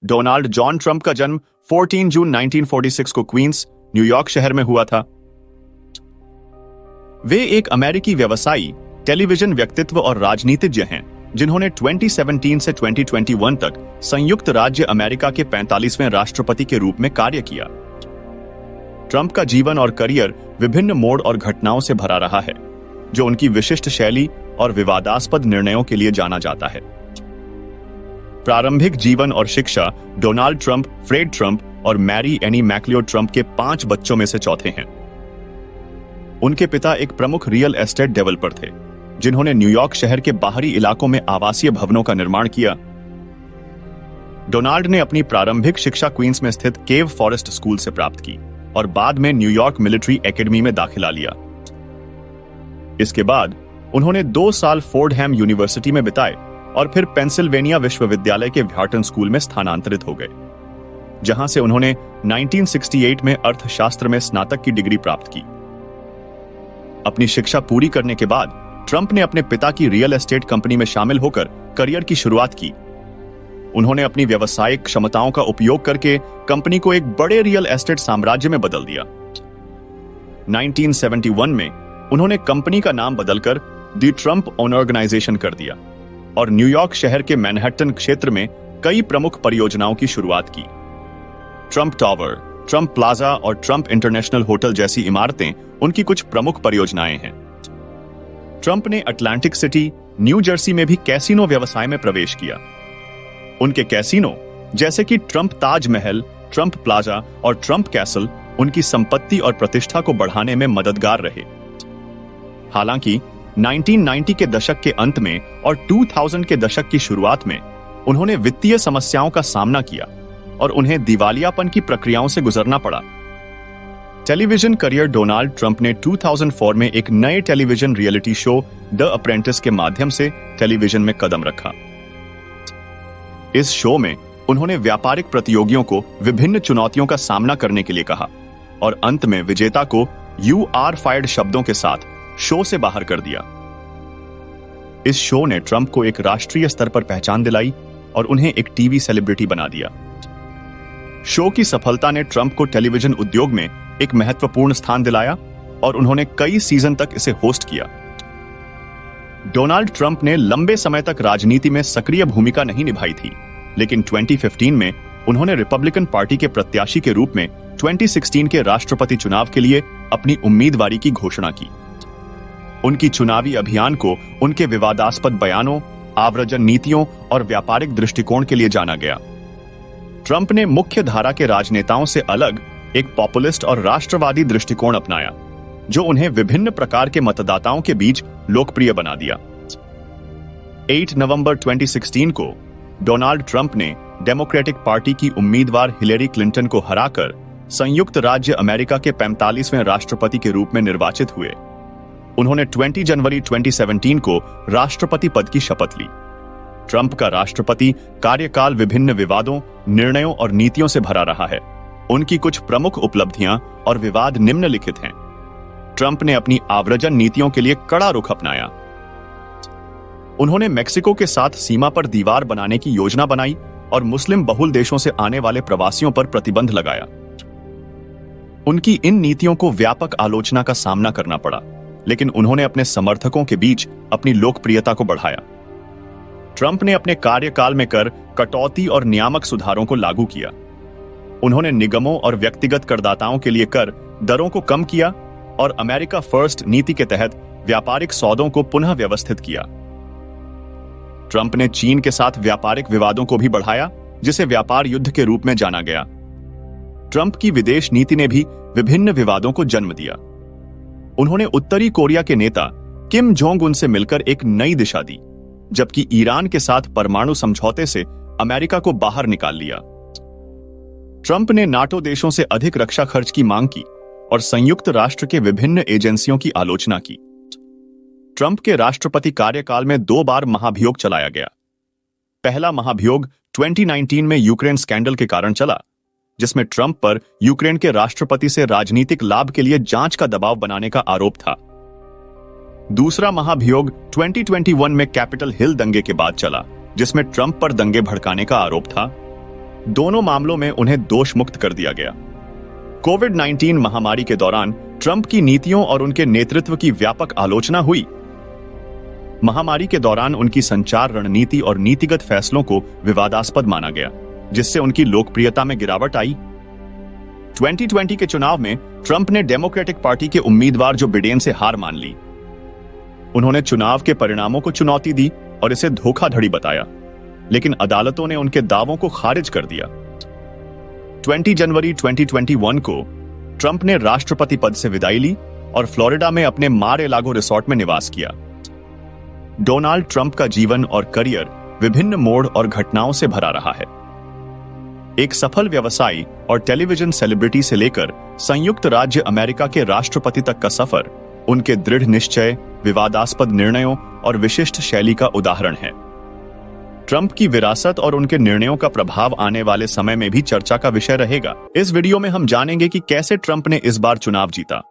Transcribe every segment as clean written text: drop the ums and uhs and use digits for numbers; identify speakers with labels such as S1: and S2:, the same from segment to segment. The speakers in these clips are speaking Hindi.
S1: डोनाल्ड जॉन ट्रंप का जन्म 14 जून 1946 को क्वींस, न्यूयॉर्क शहर में हुआ था। वे एक अमेरिकी व्यवसायी, टेलीविजन व्यक्तित्व और राजनीतिज्ञ हैं जिन्होंने 2017 से 2021 तक संयुक्त राज्य अमेरिका के 45वें राष्ट्रपति के रूप में कार्य किया। ट्रंप का जीवन और करियर विभिन्न मोड़ और घटनाओं से भरा रहा है, जो उनकी विशिष्ट शैली और विवादास्पद निर्णयों के लिए जाना जाता है। प्रारंभिक जीवन और शिक्षा। डोनाल्ड ट्रंप, फ्रेड ट्रंप और मैरी एनी मैक्लियोड ट्रंप के 5 बच्चों में से चौथे हैं। उनके पिता एक प्रमुख रियल एस्टेट डेवलपर थे, जिन्होंने न्यूयॉर्क शहर के बाहरी इलाकों में आवासीय भवनों का निर्माण किया। डोनाल्ड ने अपनी प्रारंभिक शिक्षा क्वींस में स्थित केव फॉरेस्ट स्कूल से प्राप्त की और बाद में न्यूयॉर्क मिलिट्री एकेडमी में दाखिला लिया। इसके बाद उन्होंने 2 साल फोर्डहैम यूनिवर्सिटी में बिताए और फिर पेंसिल्वेनिया विश्वविद्यालय के व्हार्टन स्कूल में स्थानांतरित हो गए, जहां से उन्होंने 1968 में अर्थशास्त्र में स्नातक की डिग्री प्राप्त की। अपनी शिक्षा पूरी करने के बाद ट्रंप ने अपने पिता की रियल एस्टेट कंपनी में शामिल होकर करियर की शुरुआत की। उन्होंने अपनी व्यावसायिक क्षमताओं का उपयोग करके कंपनी को एक बड़े रियल एस्टेट साम्राज्य में बदल दिया। 1971 में उन्होंने कंपनी का नाम बदलकर द ट्रंप ऑर्गेनाइजेशन कर दिया और न्यूयॉर्क शहर के मैनहट्टन क्षेत्र में कई प्रमुख परियोजनाओं की शुरुआत की। ट्रंप टावर, ट्रंप प्लाजा और ट्रंप इंटरनेशनल होटल जैसी इमारतें उनकी कुछ प्रमुख परियोजनाएं हैं। ट्रंप ने अटलांटिक सिटी, न्यू जर्सी में भी कैसीनो व्यवसाय में प्रवेश किया। उनके कैसीनो, जैसे कि Trump Taj Mahal, Trump plaza और ट्रंप कैसल, उनकी संपत्ति और प्रतिष्ठा को बढ़ाने में मददगार रहे। हालांकि 1990 के दशक के अंत में और 2000 के दशक की शुरुआत में उन्होंने वित्तीय समस्याओं का सामना किया और उन्हें दिवालियापन की प्रक्रियाओं से गुजरना पड़ा। Television career. डोनाल्ड ट्रंप ने 2004 में एक नए television reality show the apprentice के माध्यम से टेलीविजन में कदम रखा। इस शो में उन्होंने व्यापारिक प्रतियोगियों को विभिन्न चुनौतियों का सामना करने के लिए कहा और अंत में विजेता को "यू आर फायर्ड" शब्दों के साथ शो से बाहर कर दिया। इस शो ने ट्रंप को एक राष्ट्रीय स्तर पर पहचान दिलाई और उन्हें एक टीवी सेलिब्रिटी बना दिया। शो की सफलता ने ट्रंप को टेलीविजन उद्योग में एक महत्वपूर्ण स्थान दिलाया और उन्होंने कई सीजन तक इसे होस्ट किया। डोनाल्ड ट्रंप ने लंबे समय तक राजनीति में सक्रिय भूमिका नहीं निभाई थी, लेकिन 2015 में उन्होंने रिपब्लिकन पार्टी के प्रत्याशी के रूप में 2016 के राष्ट्रपति चुनाव के लिए अपनी उम्मीदवारी की घोषणा की। उनकी चुनावी अभियान को उनके विवादास्पद बयानों, आव्रजन नीतियों और व्यापारिक दृष्टिकोण के लिए जाना गया। ट्रंप ने मुख्य धारा के राजनेताओं से अलग एक पॉपुलिस्ट और राष्ट्रवादी दृष्टिकोण अपनाया, जो उन्हें विभिन्न प्रकार के मतदाताओं के बीच लोकप्रिय बना दिया। 8 नवंबर 2016 को डोनाल्ड ट्रंप ने डेमोक्रेटिक पार्टी की उम्मीदवार हिलेरी क्लिंटन को हराकर संयुक्त राज्य अमेरिका के 45वें राष्ट्रपति के रूप में निर्वाचित हुए। उन्होंने 20 जनवरी 2017 को राष्ट्रपति पद की शपथ ली। ट्रंप का राष्ट्रपति कार्यकाल विभिन्न विवादों, निर्णयों और नीतियों से भरा रहा है। उनकी कुछ प्रमुख उपलब्धियां और विवाद निम्नलिखित हैं। ट्रंप ने अपनी आव्रजन नीतियों के लिए कड़ा रुख अपनाया। उन्होंने मेक्सिको के साथ सीमा पर दीवार बनाने की योजना बनाई और मुस्लिम बहुल देशों से आने वाले प्रवासियों पर प्रतिबंध लगाया। उनकी इन नीतियों को व्यापक आलोचना का सामना करना पड़ा, लेकिन उन्होंने अपने समर्थकों के बीच अपनी लोकप्रियता को बढ़ाया। ट्रंप ने अपने कार्यकाल में कर कटौती और नियामक सुधारों को लागू किया। उन्होंने निगमों और व्यक्तिगत करदाताओं के लिए कर दरों को कम किया और अमेरिका फर्स्ट नीति के तहत व्यापारिक सौदों को पुनः व्यवस्थित किया। ट्रंप ने चीन के साथ व्यापारिक विवादों को भी बढ़ाया, जिसे व्यापार युद्ध के रूप में जाना गया। ट्रंप की विदेश नीति ने भी विभिन्न विवादों को जन्म दिया। उन्होंने उत्तरी कोरिया के नेता किम जोंग उन से मिलकर एक नई दिशा दी, जबकि ईरान के साथ परमाणु समझौते से अमेरिका को बाहर निकाल लिया। ट्रंप ने नाटो देशों से अधिक रक्षा खर्च की मांग की और संयुक्त राष्ट्र के विभिन्न एजेंसियों की आलोचना की। ट्रंप के राष्ट्रपति कार्यकाल में 2 बार महाभियोग चलाया गया। पहला महाभियोग 2019 में यूक्रेन स्कैंडल के कारण चला, जिसमें ट्रंप पर यूक्रेन के राष्ट्रपति से राजनीतिक लाभ के लिए जांच का दबाव बनाने का आरोप था। दूसरा महाभियोग 2021 में कैपिटल हिल दंगे के बाद चला, जिसमें ट्रंप पर दंगे भड़काने का आरोप था। दोनों मामलों में उन्हें दोष मुक्त कर दिया गया। कोविड-19 महामारी के दौरान ट्रंप की नीतियों और उनके नेतृत्व की व्यापक आलोचना हुई। महामारी के दौरान उनकी संचार रणनीति और नीतिगत फैसलों को विवादास्पद माना गया, जिससे उनकी लोकप्रियता में गिरावट आई। 2020 के चुनाव में ट्रंप ने डेमोक्रेटिक पार्टी के उम्मीदवार जो बिडेन से हार मान ली। उन्होंने चुनाव के परिणामों को चुनौती दी और इसे धोखाधड़ी बताया, लेकिन अदालतों ने उनके दावों को खारिज कर दिया। 20 जनवरी 2021 को ट्रंप ने राष्ट्रपति पद से विदाई ली और फ्लोरिडा में अपने मार-ए-लागो रिसोर्ट में निवास किया। डोनाल्ड ट्रंप का जीवन और करियर विभिन्न मोड़ और घटनाओं से भरा रहा है। एक सफल व्यवसायी और टेलीविजन सेलिब्रिटी से लेकर संयुक्त राज्य अमेरिका के राष्ट्रपति तक का सफर उनके दृढ़ निश्चय, विवादास्पद निर्णयों और विशिष्ट शैली का उदाहरण है। ट्रंप की विरासत और उनके निर्णयों का प्रभाव आने वाले समय में भी चर्चा का विषय रहेगा। इस वीडियो में हम जानेंगे कि कैसे ट्रंप ने इस बार चुनाव जीता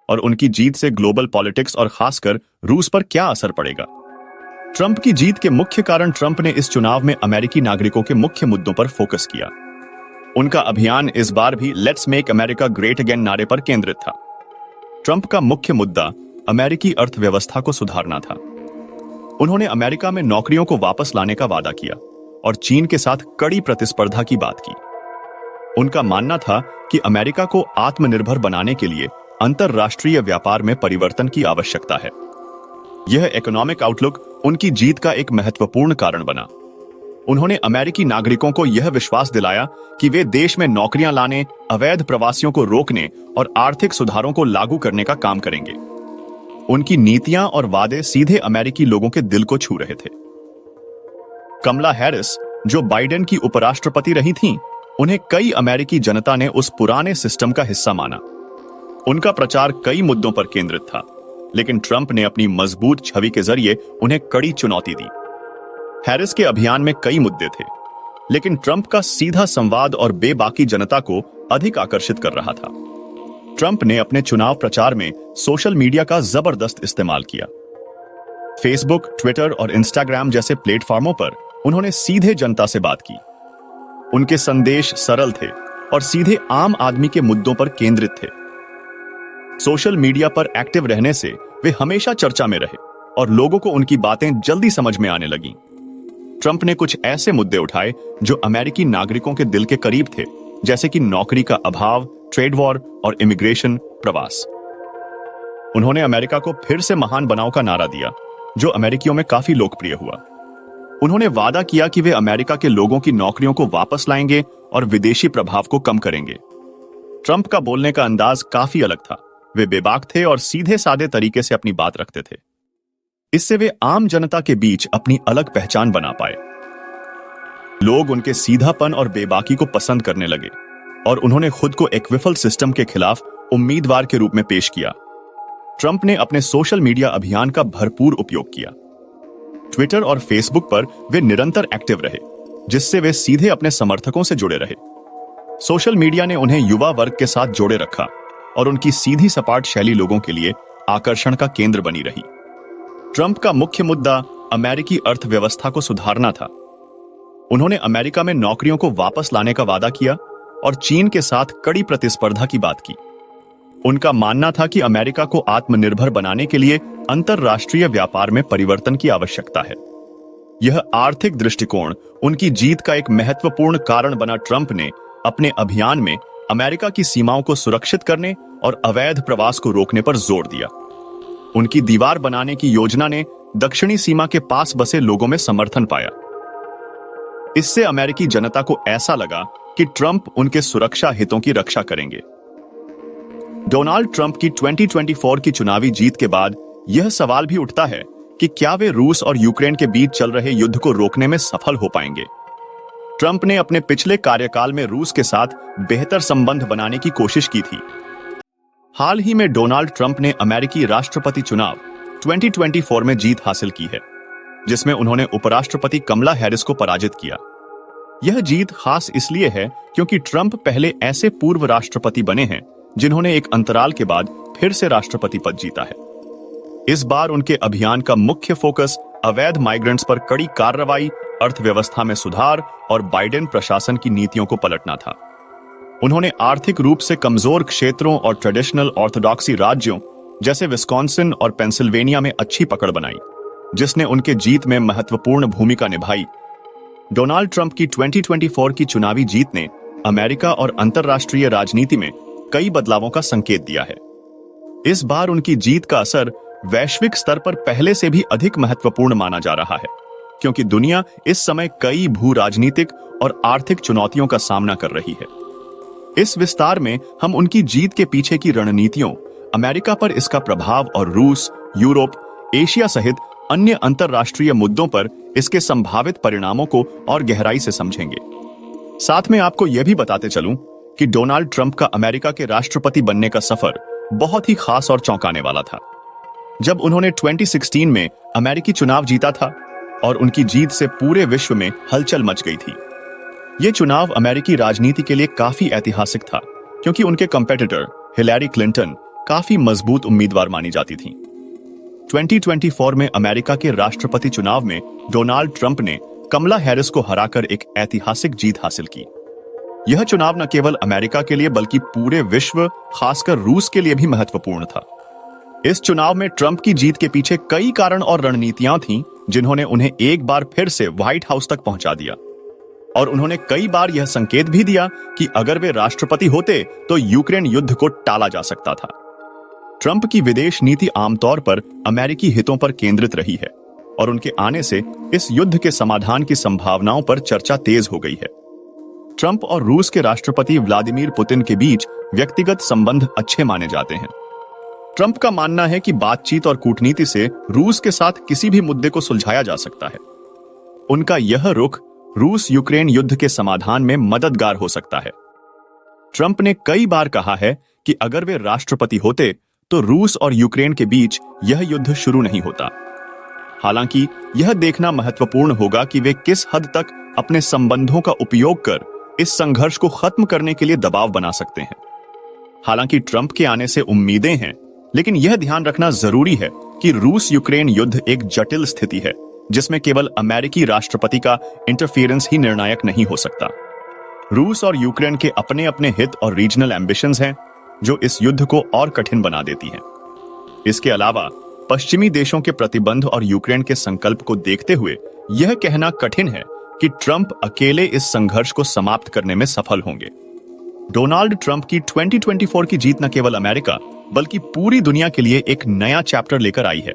S1: और उनकी जीत से ग्लोबल पॉलिटिक्स और खासकर रूस पर क्या असर पड़ेगा। ट्रंप की जीत के मुख्य कारण ट्रंप ने इस चुनाव में अमेरिकी नागरिकों के मुख्य मुद्दों पर फोकस किया। उनका अभियान इस बार भी let's make America great again नारे पर केंद्रित था। ट्रंप का मुख्य मुद्दा अमेरिकी अर्थव्यवस्था को सुधारना था। उन्होंने अमेरिका में नौकरियों को वापस लाने का वादा किया और चीन के साथ कड़ी प्रतिस्पर्धा की बात की। उनका मानना था कि अमेरिका को आत्मनिर्भर बनाने के लिए अंतरराष्ट्रीय व्यापार में परिवर्तन की आवश्यकता है। यह इकोनॉमिक आउटलुक उनकी जीत का एक महत्वपूर्ण कारण बना। उन्होंने अमेरिकी नागरिकों को यह विश्वास दिलाया कि वे देश में नौकरियां लाने, अवैध प्रवासियों को रोकने और आर्थिक सुधारों को लागू करने का काम करेंगे। उनकी नीतियां और वादे सीधे अमेरिकी लोगों के दिल को छू रहे थे। कमला हैरिस, जो बाइडेन की उपराष्ट्रपति रही थीं, उन्हें कई अमेरिकी जनता ने उस पुराने सिस्टम का हिस्सा माना। उनका प्रचार कई मुद्दों पर केंद्रित था, लेकिन ट्रंप ने अपनी मजबूत छवि के जरिए उन्हें कड़ी चुनौती दी। हैरिस के अभियान में कई मुद्दे थे, लेकिन ट्रंप का सीधा संवाद और बेबाकी जनता को अधिक आकर्षित कर रहा था। ट्रंप ने अपने चुनाव प्रचार में सोशल मीडिया का जबरदस्त इस्तेमाल किया। फेसबुक, ट्विटर और इंस्टाग्राम जैसे प्लेटफॉर्मों पर उन्होंने सीधे जनता से बात की। उनके संदेश सरल थे और सीधे आम आदमी के मुद्दों पर केंद्रित थे। सोशल मीडिया पर एक्टिव रहने से वे हमेशा चर्चा में रहे और लोगों को उनकी बातें जल्दी समझ में आने लगीं। ट्रंप ने कुछ ऐसे मुद्दे उठाए जो अमेरिकी नागरिकों के दिल के करीब थे, जैसे कि नौकरी का अभाव, ट्रेड वॉर और इमिग्रेशन, प्रवास। उन्होंने अमेरिका को फिर से महान बनाओ का नारा दिया, जो अमेरिकियों में काफी लोकप्रिय हुआ। उन्होंने वादा किया कि वे अमेरिका के लोगों की नौकरियों को वापस लाएंगे और विदेशी प्रभाव को कम करेंगे। ट्रंप का बोलने का अंदाज काफी अलग था। वे बेबाक थे और सीधे साधे तरीके से अपनी बात रखते थे। इससे वे आम जनता के बीच अपनी अलग पहचान बना पाए। लोग उनके सीधापन और बेबाकी को पसंद करने लगे और उन्होंने खुद को एक विफल सिस्टम के खिलाफ उम्मीदवार के रूप में पेश किया। ट्रंप ने अपने सोशल मीडिया अभियान का भरपूर उपयोग किया। ट्विटर और फेसबुक पर वे निरंतर एक्टिव रहे, जिससे वे सीधे अपने समर्थकों से जुड़े रहे। सोशल मीडिया ने उन्हें युवा वर्ग के साथ जोड़े रखा और उनकी सीधी सपाट शैली लोगों के लिए आकर्षण का केंद्र बनी रही। ट्रंप का मुख्य मुद्दा अमेरिकी अर्थव्यवस्था को सुधारना था। उन्होंने अमेरिका में नौकरियों को वापस लाने का वादा किया और चीन के साथ कड़ी प्रतिस्पर्धा की बात की। उनका मानना था कि अमेरिका को आत्मनिर्भर बनाने के लिए अंतरराष्ट्रीय व्यापार में परिवर्तन की आवश्यकता है। यह आर्थिक दृष्टिकोण उनकी जीत का एक महत्वपूर्ण कारण बना। ट्रंप ने अपने अभियान में अमेरिका की सीमाओं को सुरक्षित करने और अवैध प्रवास को रोकने पर जोर दिया। उनकी दीवार बनाने की योजना ने दक्षिणी सीमा के पास बसे लोगों में समर्थन पाया। इससे अमेरिकी जनता को ऐसा लगा कि ट्रंप उनके सुरक्षा हितों की रक्षा करेंगे। डोनाल्ड ट्रंप की 2024 की चुनावी जीत के बाद यह सवाल भी उठता है कि क्या वे रूस और यूक्रेन के बीच चल रहे युद्ध को रोकने में सफल हो पाएंगे। ट्रंप ने अपने पिछले कार्यकाल में रूस के साथ बेहतर संबंध बनाने की कोशिश की थी। हाल ही में डोनाल्ड ट्रंप ने अमेरिकी राष्ट्रपति चुनाव 2024 में जीत हासिल की है, जिसमें उन्होंने उपराष्ट्रपति कमला हैरिस को पराजित किया। यह जीत खास इसलिए है क्योंकि ट्रंप पहले ऐसे पूर्व राष्ट्रपति बने हैं जिन्होंने एक अंतराल के बाद फिर से राष्ट्रपति पद जीता है। इस बार उनके अभियान का मुख्य फोकस अवैध माइग्रेंट्स पर कड़ी कार्रवाई अर्थव्यवस्था में सुधार और बाइडेन प्रशासन की नीतियों को पलटना था। उन्होंने आर्थिक रूप से कमजोर क्षेत्रों और ट्रेडिशनल ऑर्थोडॉक्सी राज्यों जैसे विस्कॉन्सिन और पेंसिल्वेनिया में अच्छी पकड़ बनाई, जिसने उनके जीत में महत्वपूर्ण भूमिका निभाई। डोनाल्ड ट्रंप की 2024 की चुनावी जीत ने अमेरिका और अंतर्राष्ट्रीय राजनीति में कई बदलावों का संकेत दिया है। इस बार उनकी जीत का असर वैश्विक स्तर पर पहले से भी अधिक महत्वपूर्ण माना जा रहा है, क्योंकि दुनिया इस समय कई भू राजनीतिक और आर्थिक चुनौतियों का सामना कर रही है। इस विस्तार में हम उनकी जीत के पीछे की रणनीतियों, अमेरिका पर इसका प्रभाव और रूस, यूरोप, एशिया सहित अन्य अंतर्राष्ट्रीय मुद्दों पर इसके संभावित परिणामों को और गहराई से समझेंगे। साथ में आपको यह भी बताते चलूं कि डोनाल्ड ट्रंप का अमेरिका के राष्ट्रपति बनने का सफर बहुत ही खास और चौंकाने वाला था। जब उन्होंने 2016 में अमेरिकी चुनाव जीता था और उनकी जीत से पूरे विश्व में हलचल मच गई थी। यह चुनाव अमेरिकी राजनीति के लिए काफी ऐतिहासिक था, क्योंकि उनके कंपेटिटर हिलैरी क्लिंटन काफी मजबूत उम्मीदवार मानी जाती थीं। 2024 में अमेरिका के राष्ट्रपति चुनाव में डोनाल्ड ट्रंप ने कमला हैरिस को हराकर एक ऐतिहासिक जीत हासिल की। यह चुनाव न केवल अमेरिका के लिए बल्कि पूरे विश्व, खासकर रूस के लिए भी महत्वपूर्ण था। इस चुनाव में ट्रंप की जीत के पीछे कई कारण और रणनीतियां थीं, जिन्होंने उन्हें एक बार फिर से व्हाइट हाउस तक पहुंचा दिया। और उन्होंने कई बार यह संकेत भी दिया कि अगर वे राष्ट्रपति होते तो यूक्रेन युद्ध को टाला जा सकता था। ट्रंप की विदेश नीति आमतौर पर अमेरिकी हितों पर केंद्रित रही है और उनके आने से इस युद्ध के समाधान की संभावनाओं पर चर्चा तेज हो गई है। ट्रंप और रूस के राष्ट्रपति व्लादिमीर पुतिन के बीच व्यक्तिगत संबंध अच्छे माने जाते हैं। ट्रंप का मानना है कि बातचीत और कूटनीति से रूस के साथ किसी भी मुद्दे को सुलझाया जा सकता है। उनका यह रुख रूस यूक्रेन युद्ध के समाधान में मददगार हो सकता है। ट्रंप ने कई बार कहा है कि अगर वे राष्ट्रपति होते तो रूस और यूक्रेन के बीच यह युद्ध शुरू नहीं होता। हालांकि यह देखना महत्वपूर्ण होगा कि वे किस हद तक अपने संबंधों का उपयोग कर इस संघर्ष को खत्म करने के लिए दबाव बना सकते हैं। हालांकि ट्रंप के आने से उम्मीदें हैं, लेकिन यह ध्यान रखना जरूरी है कि रूस यूक्रेन युद्ध एक जटिल स्थिति है, जिसमें केवल अमेरिकी राष्ट्रपति का इंटरफेरेंस ही निर्णायक नहीं हो सकता। रूस और यूक्रेन के अपने अपने हित और रीजनल एम्बिशंस हैं, जो इस युद्ध को और कठिन बना देती हैं। इसके अलावा पश्चिमी देशों के प्रतिबंध और यूक्रेन के संकल्प को देखते हुए यह कहना कठिन है कि ट्रंप अकेले इस संघर्ष को समाप्त करने में सफल होंगे। डोनाल्ड ट्रंप की 2024 की जीत न केवल अमेरिका बल्कि पूरी दुनिया के लिए एक नया चैप्टर लेकर आई है।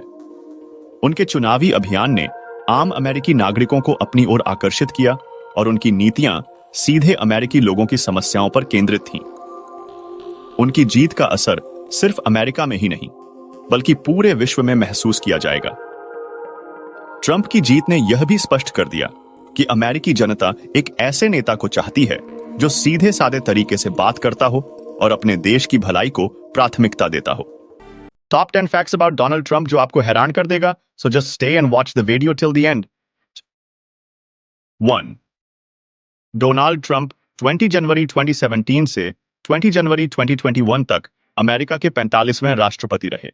S1: उनके चुनावी अभियान ने आम अमेरिकी नागरिकों को अपनी ओर आकर्षित किया और उनकी नीतियां सीधे अमेरिकी लोगों की समस्याओं पर केंद्रित थीं। उनकी जीत का असर सिर्फ अमेरिका में ही नहीं बल्कि पूरे विश्व में महसूस किया जाएगा। ट्रंप की जीत ने यह भी स्पष्ट कर दिया कि अमेरिकी जनता एक ऐसे नेता को चाहती है जो सीधे साधे तरीके से बात करता हो और अपने देश की भलाई को प्राथमिकता देता हो। Top 10 facts about Donald Trump जो आपको हैरान कर देगा, so just stay and watch the video till the end. 1. Donald Trump 20 जनवरी 2017 से 20 जनवरी 2021 तक अमेरिका के 45वें राष्ट्रपति रहे।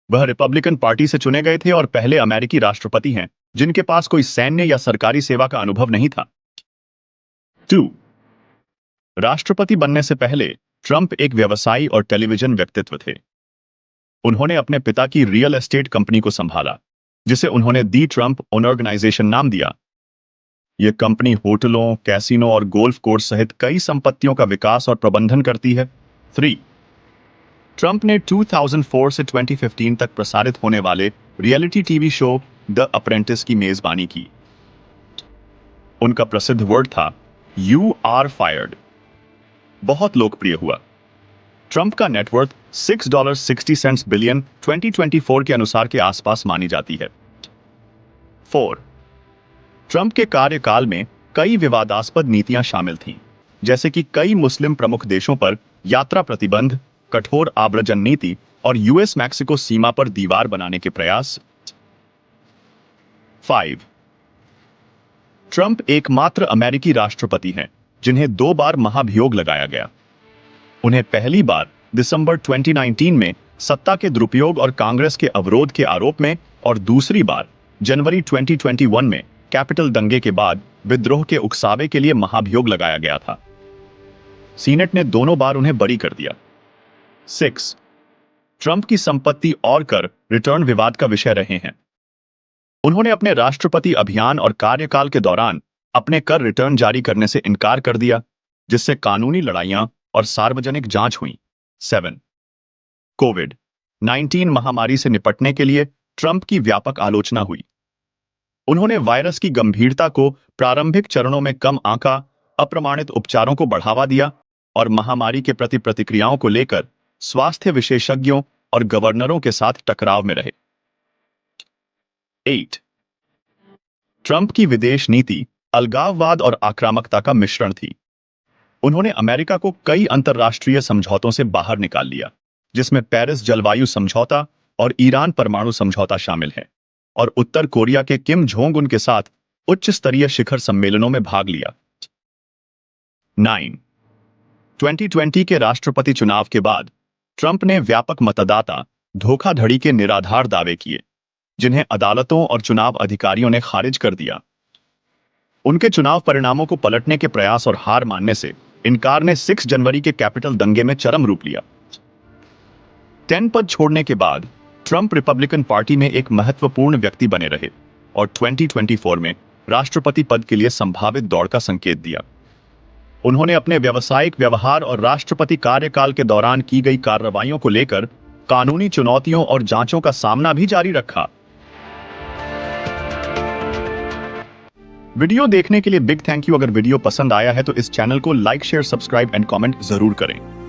S1: वह रिपब्लिकन पार्टी से चुने गए थे और पहले अमेरिकी राष्ट्रपति हैं जिनके पास कोई सैन्य या सरकारी सेवा का अनुभव नहीं था। 2. राष्ट्रपति बनने से पहले ट्रंप एक व्यवसायी और टेलीविजन व्यक्तित्व थे। उन्होंने अपने पिता की रियल एस्टेट कंपनी को संभाला, जिसे उन्होंने दी ट्रंप ऑर्गेनाइजेशन नाम दिया। यह कंपनी होटलों, कैसीनो और गोल्फ कोर्स सहित कई संपत्तियों का विकास और प्रबंधन करती है। 3. ट्रंप ने 2004 से 2015 तक प्रसारित होने वाले reality TV show the apprentice की मेजबानी की। उनका प्रसिद्ध वर्ड था "यू आर फायर्ड", बहुत लोकप्रिय हुआ। ट्रंप का नेटवर्थ $6.60 बिलियन 2024 के अनुसार के आसपास मानी जाती है। 4. ट्रंप के कार्यकाल में कई विवादास्पद नीतियां शामिल थीं, जैसे कि कई मुस्लिम प्रमुख देशों पर यात्रा प्रतिबंध, कठोर आव्रजन नीति और यूएस मैक्सिको सीमा पर दीवार बनाने के प्रयास। 5. ट्रंप एकमात्र अमेरिकी राष्ट्रपति हैं जिन्हें 2 बार महाभियोग लगाया गया। उन्हें पहली बार दिसंबर 2019 में सत्ता के दुरुपयोग और कांग्रेस के अवरोध के आरोप में, और दूसरी बार जनवरी 2021 में कैपिटल दंगे के बाद विद्रोह के उकसावे के लिए महाभियोग लगाया गया था। सीनेट ने दोनों बार उन्हें बरी कर दिया। 6. ट्रंप की संपत्ति और कर रिटर्न विवाद का विषय रहे हैं। उन्होंने अपने राष्ट्रपति अभियान और कार्यकाल के दौरान अपने कर रिटर्न जारी करने से इनकार कर दिया, जिससे कानूनी लड़ाइयां और सार्वजनिक जांच हुई। 7. कोविड-19 महामारी से निपटने के लिए ट्रंप की व्यापक आलोचना हुई। उन्होंने वायरस की गंभीरता को प्रारंभिक चरणों में कम आंका, अप्रमाणित उपचारों को बढ़ावा दिया और महामारी के प्रति प्रतिक्रियाओं को लेकर स्वास्थ्य विशेषज्ञों और गवर्नरों के साथ टकराव में रहे। 8. ट्रंप की विदेश नीति अलगाववाद और आक्रामकता का मिश्रण थी। उन्होंने अमेरिका को कई अंतर्राष्ट्रीय समझौतों से बाहर निकाल लिया, जिसमें पेरिस जलवायु समझौता और ईरान परमाणु समझौता शामिल है, और उत्तर कोरिया के किम जोंग उन के साथ उच्च स्तरीय शिखर सम्मेलनों में भाग लिया। 9. 2020 के राष्ट्रपति चुनाव के बाद ट्रंप ने व्यापक मतदाता धोखाधड़ी के निराधार दावे किए, जिन्हें अदालतों और चुनाव अधिकारियों ने खारिज कर दिया। उनके चुनाव परिणामों को पलटने के प्रयास और हार मानने से इनकार ने 6 जनवरी के कैपिटल दंगे में चरम रूप लिया। 10 पद छोड़ने के बाद ट्रंप रिपब्लिकन पार्टी में एक महत्वपूर्ण व्यक्ति बने रहे और 2024 में राष्ट्रपति पद के लिए संभावित दौड़ का संकेत दिया। उन्होंने अपने व्यावसायिक व्यवहार और राष्ट्रपति कार्यकाल के दौरान की गई कार्रवाइयों को लेकर कानूनी चुनौतियों और जांचों का सामना भी जारी रखा। वीडियो देखने के लिए बिग थैंक यू। अगर वीडियो पसंद आया है तो इस चैनल को like, share, subscribe and comment जरूर करें।